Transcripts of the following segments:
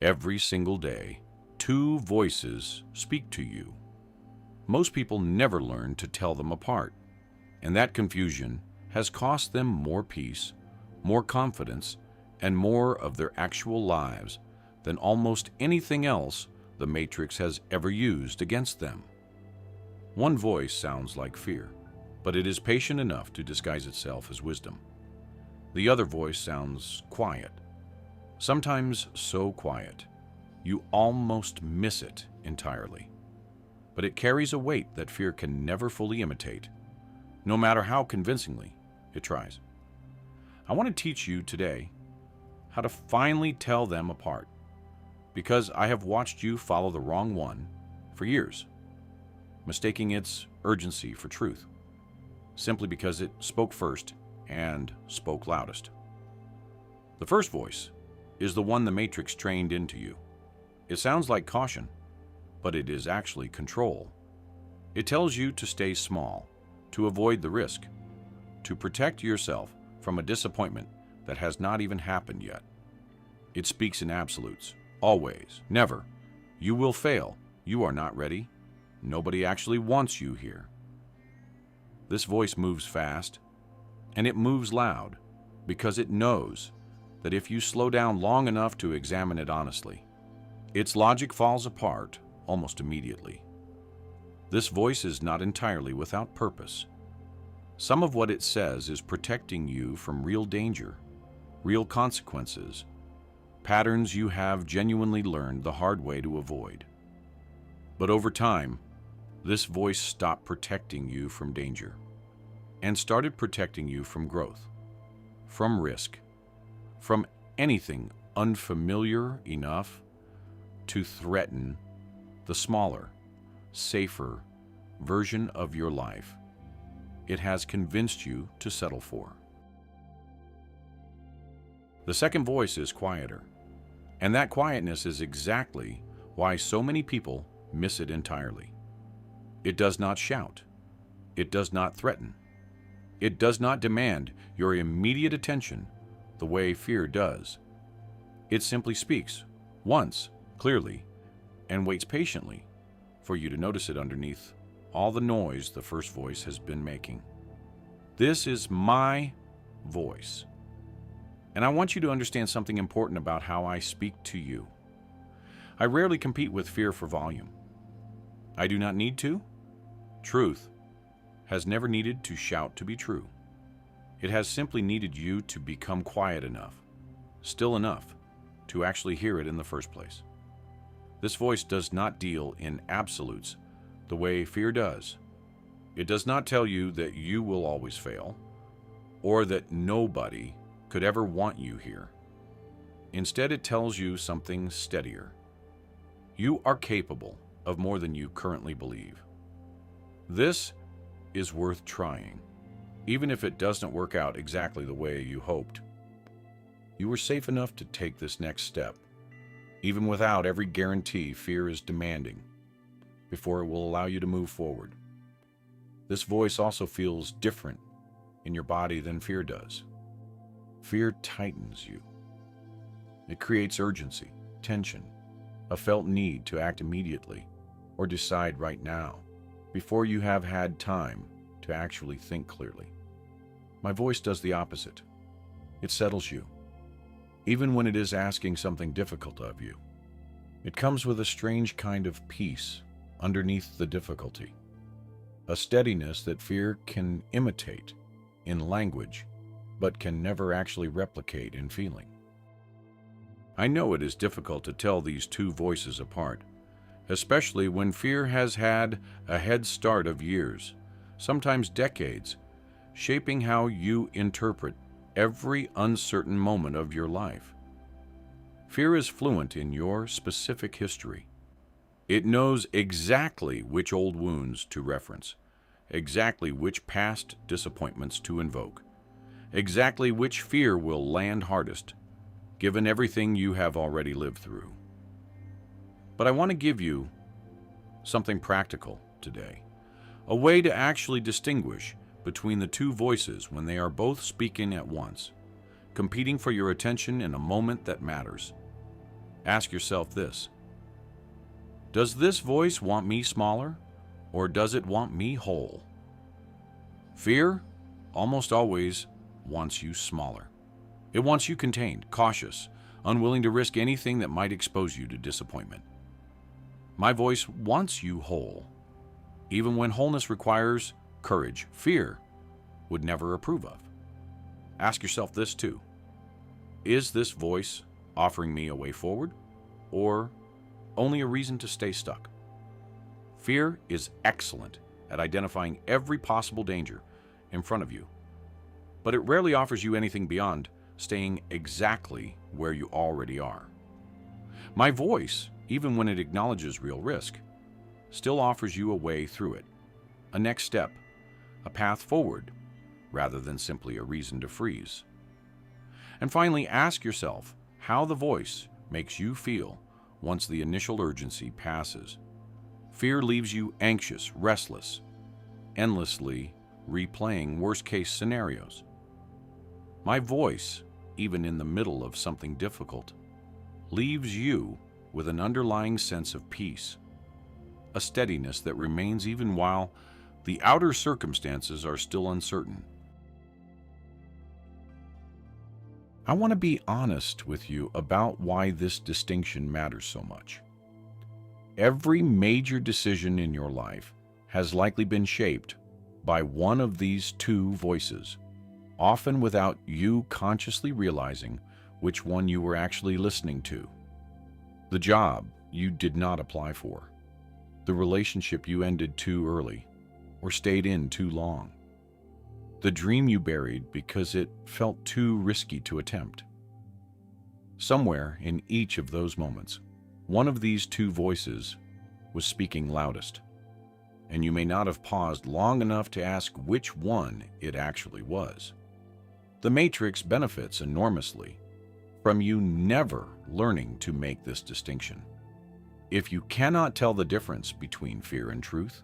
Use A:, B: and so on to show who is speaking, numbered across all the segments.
A: Every single day, two voices speak to you. Most people never learn to tell them apart, and that confusion has cost them more peace, more confidence, and more of their actual lives than almost anything else the Matrix has ever used against them. One voice sounds like fear, but it is patient enough to disguise itself as wisdom. The other voice sounds quiet, sometimes so quiet you almost miss it entirely. But it carries a weight that fear can never fully imitate, no matter how convincingly it tries. I want to teach you today how to finally tell them apart, because I have watched you follow the wrong one for years, mistaking its urgency for truth, simply because it spoke first and spoke loudest. The first voice is the one the Matrix trained into you. It sounds like caution, but it is actually control. It tells you to stay small, to avoid the risk, to protect yourself from a disappointment that has not even happened yet. It speaks in absolutes, always, never. You will fail. You are not ready. Nobody actually wants you here. This voice moves fast, and it moves loud, because it knows that if you slow down long enough to examine it honestly, its logic falls apart almost immediately. This voice is not entirely without purpose. Some of what it says is protecting you from real danger, real consequences, patterns you have genuinely learned the hard way to avoid. But over time, this voice stopped protecting you from danger and started protecting you from growth, from risk, from anything unfamiliar enough to threaten the smaller, safer version of your life it has convinced you to settle for. The second voice is quieter, and that quietness is exactly why so many people miss it entirely. It does not shout. It does not threaten. It does not demand your immediate attention the way fear does. It simply speaks once, clearly, and waits patiently for you to notice it underneath all the noise the first voice has been making. This is my voice, and I want you to understand something important about how I speak to you. I rarely compete with fear for volume. I do not need to. Truth has never needed to shout to be true. It has simply needed you to become quiet enough, still enough, to actually hear it in the first place. This voice does not deal in absolutes the way fear does. It does not tell you that you will always fail, or that nobody could ever want you here. Instead, it tells you something steadier. You are capable of more than you currently believe. This is worth trying, even if it doesn't work out exactly the way you hoped. You are safe enough to take this next step, even without every guarantee fear is demanding, before it will allow you to move forward. This voice also feels different in your body than fear does. Fear tightens you. It creates urgency, tension, a felt need to act immediately or decide right now, before you have had time to actually think clearly. My voice does the opposite. It settles you, even when it is asking something difficult of you. It comes with a strange kind of peace underneath the difficulty, a steadiness that fear can imitate in language, but can never actually replicate in feeling. I know it is difficult to tell these two voices apart, especially when fear has had a head start of years, sometimes decades, shaping how you interpret every uncertain moment of your life. Fear is fluent in your specific history. It knows exactly which old wounds to reference, exactly which past disappointments to invoke, exactly which fear will land hardest, given everything you have already lived through. But I want to give you something practical today, a way to actually distinguish between the two voices when they are both speaking at once, competing for your attention in a moment that matters. Ask yourself this: does this voice want me smaller, or does it want me whole? Fear almost always wants you smaller. It wants you contained, cautious, unwilling to risk anything that might expose you to disappointment. My voice wants you whole, even when wholeness requires courage fear would never approve of. Ask yourself this too: is this voice offering me a way forward, or only a reason to stay stuck? Fear is excellent at identifying every possible danger in front of you, but it rarely offers you anything beyond staying exactly where you already are. My voice, even when it acknowledges real risk, still offers you a way through it, a next step, a path forward, rather than simply a reason to freeze. And finally, ask yourself how the voice makes you feel once the initial urgency passes. Fear leaves you anxious, restless, endlessly replaying worst-case scenarios. My voice, even in the middle of something difficult, leaves you with an underlying sense of peace, a steadiness that remains even while the outer circumstances are still uncertain. I want to be honest with you about why this distinction matters so much. Every major decision in your life has likely been shaped by one of these two voices, often without you consciously realizing which one you were actually listening to. The job you did not apply for, the relationship you ended too early or stayed in too long, the dream you buried because it felt too risky to attempt. Somewhere in each of those moments, one of these two voices was speaking loudest, and you may not have paused long enough to ask which one it actually was. The Matrix benefits enormously from you never learning to make this distinction. If you cannot tell the difference between fear and truth,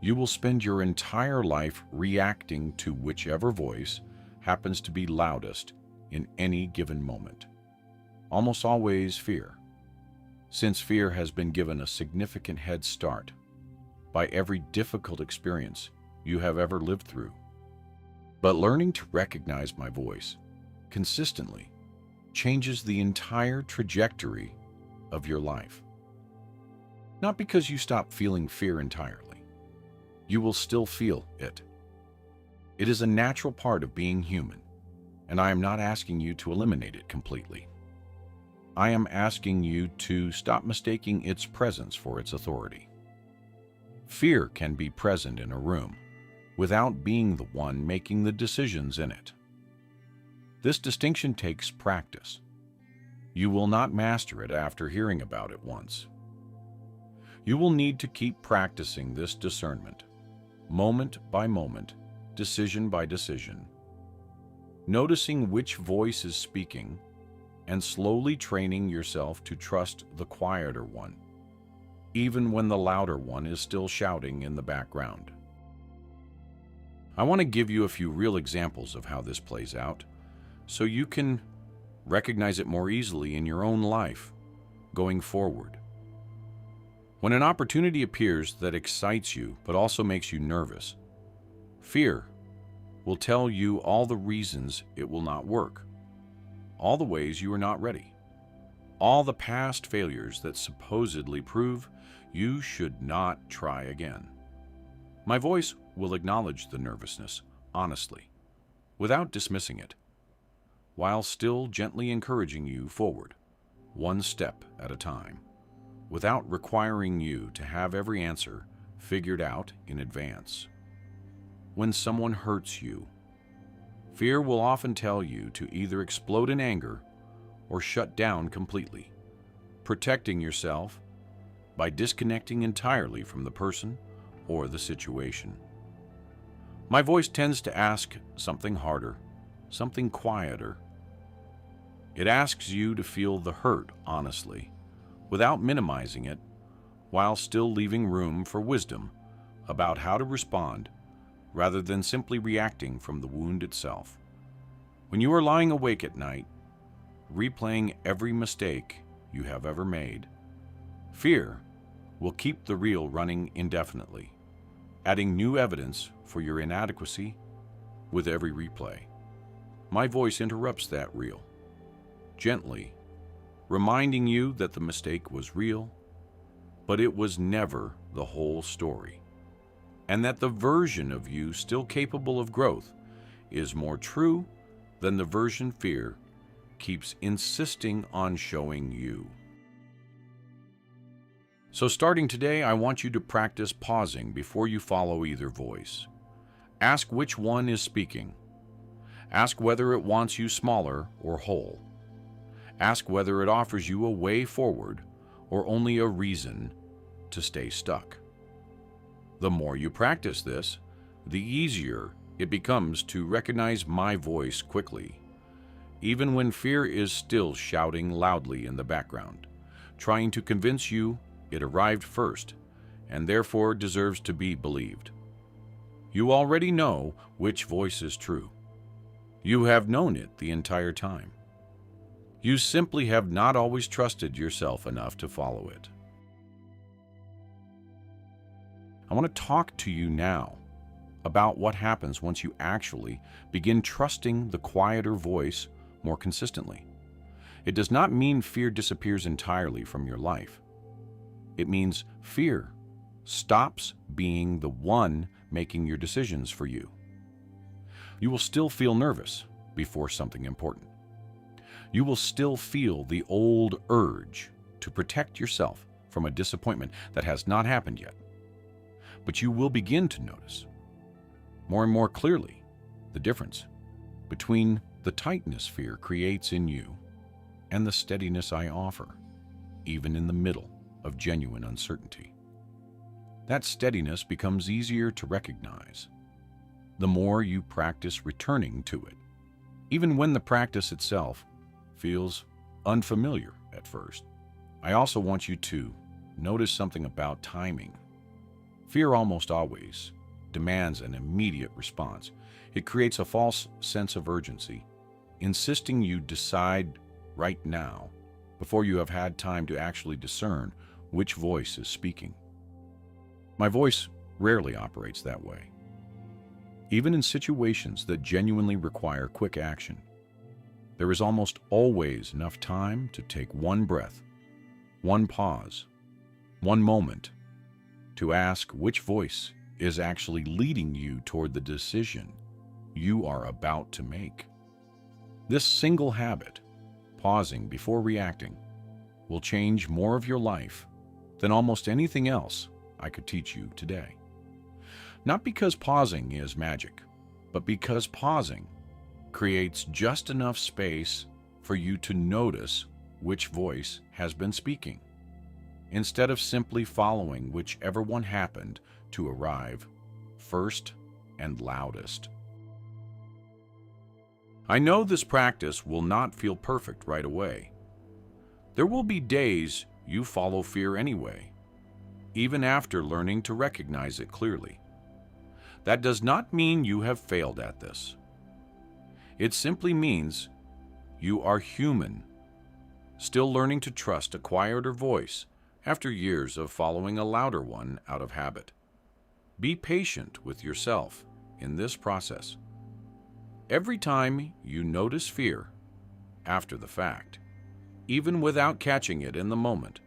A: you will spend your entire life reacting to whichever voice happens to be loudest in any given moment. Almost always fear, since fear has been given a significant head start by every difficult experience you have ever lived through. But learning to recognize my voice consistently changes the entire trajectory of your life. Not because you stop feeling fear entirely. You will still feel it. It is a natural part of being human, and I am not asking you to eliminate it completely. I am asking you to stop mistaking its presence for its authority. Fear can be present in a room without being the one making the decisions in it. This distinction takes practice. You will not master it after hearing about it once. You will need to keep practicing this discernment, moment by moment, decision by decision, noticing which voice is speaking and slowly training yourself to trust the quieter one, even when the louder one is still shouting in the background. I want to give you a few real examples of how this plays out so you can recognize it more easily in your own life going forward. When an opportunity appears that excites you but also makes you nervous, fear will tell you all the reasons it will not work, all the ways you are not ready, all the past failures that supposedly prove you should not try again. My voice will acknowledge the nervousness honestly, without dismissing it, while still gently encouraging you forward, one step at a time, without requiring you to have every answer figured out in advance. When someone hurts you, fear will often tell you to either explode in anger or shut down completely, protecting yourself by disconnecting entirely from the person or the situation. My voice tends to ask something harder, something quieter. It asks you to feel the hurt honestly, without minimizing it, while still leaving room for wisdom about how to respond rather than simply reacting from the wound itself. When you are lying awake at night, replaying every mistake you have ever made. Fear will keep the reel running indefinitely, adding new evidence for your inadequacy with every replay. My voice interrupts that reel, gently reminding you that the mistake was real, but it was never the whole story, and that the version of you still capable of growth is more true than the version fear keeps insisting on showing you. So starting today, I want you to practice pausing before you follow either voice. Ask which one is speaking. Ask whether it wants you smaller or whole. Ask whether it offers you a way forward or only a reason to stay stuck. The more you practice this, the easier it becomes to recognize my voice quickly, even when fear is still shouting loudly in the background, trying to convince you it arrived first and therefore deserves to be believed. You already know which voice is true. You have known it the entire time. You simply have not always trusted yourself enough to follow it. I want to talk to you now about what happens once you actually begin trusting the quieter voice more consistently. It does not mean fear disappears entirely from your life. It means fear stops being the one making your decisions for you. You will still feel nervous before something important. You will still feel the old urge to protect yourself from a disappointment that has not happened yet. But you will begin to notice more and more clearly the difference between the tightness fear creates in you and the steadiness I offer, even in the middle of genuine uncertainty. That steadiness becomes easier to recognize the more you practice returning to it, even when the practice itself feels unfamiliar at first. I also want you to notice something about timing. Fear almost always demands an immediate response. It creates a false sense of urgency, insisting you decide right now before you have had time to actually discern which voice is speaking. My voice rarely operates that way. Even in situations that genuinely require quick action, there is almost always enough time to take one breath, one pause, one moment to ask which voice is actually leading you toward the decision you are about to make. This single habit, pausing before reacting, will change more of your life than almost anything else I could teach you today. Not because pausing is magic, but because pausing creates just enough space for you to notice which voice has been speaking, instead of simply following whichever one happened to arrive first and loudest. I know this practice will not feel perfect right away. There will be days you follow fear anyway, even after learning to recognize it clearly. That does not mean you have failed at this. It simply means you are human, still learning to trust a quieter voice after years of following a louder one out of habit. Be patient with yourself in this process. Every time you notice fear after the fact, even without catching it in the moment,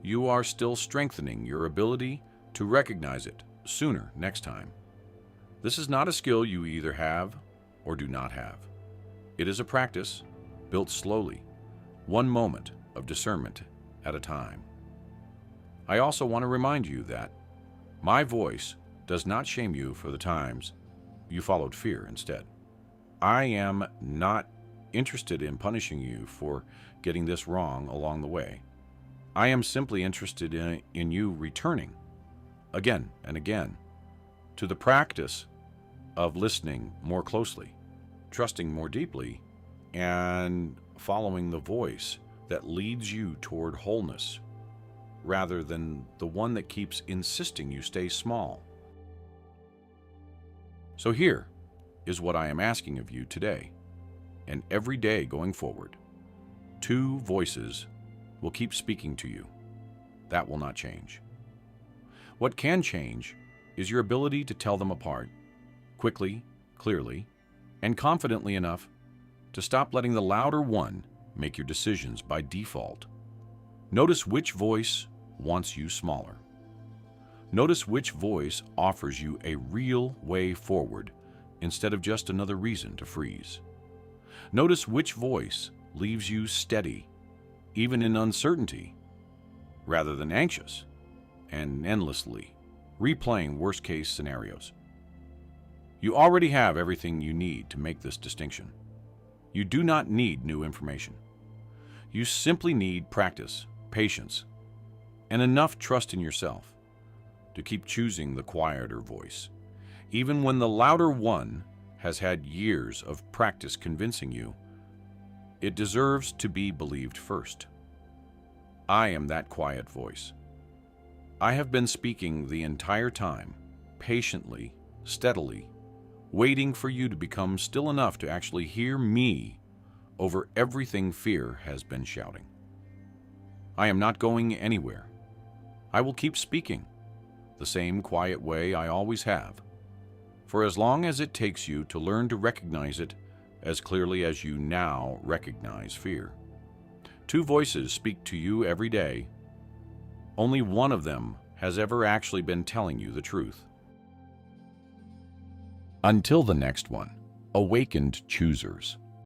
A: you are still strengthening your ability to recognize it sooner next time. This is not a skill you either have or do not have. It is a practice built slowly, one moment of discernment at a time. I also want to remind you that my voice does not shame you for the times you followed fear instead. I am not interested in punishing you for getting this wrong along the way. I am simply interested in you returning again and again to the practice of listening more closely, trusting more deeply, and following the voice that leads you toward wholeness, rather than the one that keeps insisting you stay small. So here is what I am asking of you today, and every day going forward. 2 voices will keep speaking to you. That will not change. What can change is your ability to tell them apart, quickly, clearly, and confidently enough to stop letting the louder one make your decisions by default. Notice which voice wants you smaller. Notice which voice offers you a real way forward instead of just another reason to freeze. Notice which voice leaves you steady, even in uncertainty, rather than anxious and endlessly replaying worst-case scenarios. You already have everything you need to make this distinction. You do not need new information. You simply need practice, patience, and enough trust in yourself to keep choosing the quieter voice, even when the louder one has had years of practice convincing you it deserves to be believed first. I am that quiet voice. I have been speaking the entire time, patiently, steadily, waiting for you to become still enough to actually hear me over everything fear has been shouting. I am not going anywhere. I will keep speaking the same quiet way I always have, for as long as it takes you to learn to recognize it as clearly as you now recognize fear. Two voices speak to you every day. Only one of them has ever actually been telling you the truth. Until the next one, awakened choosers.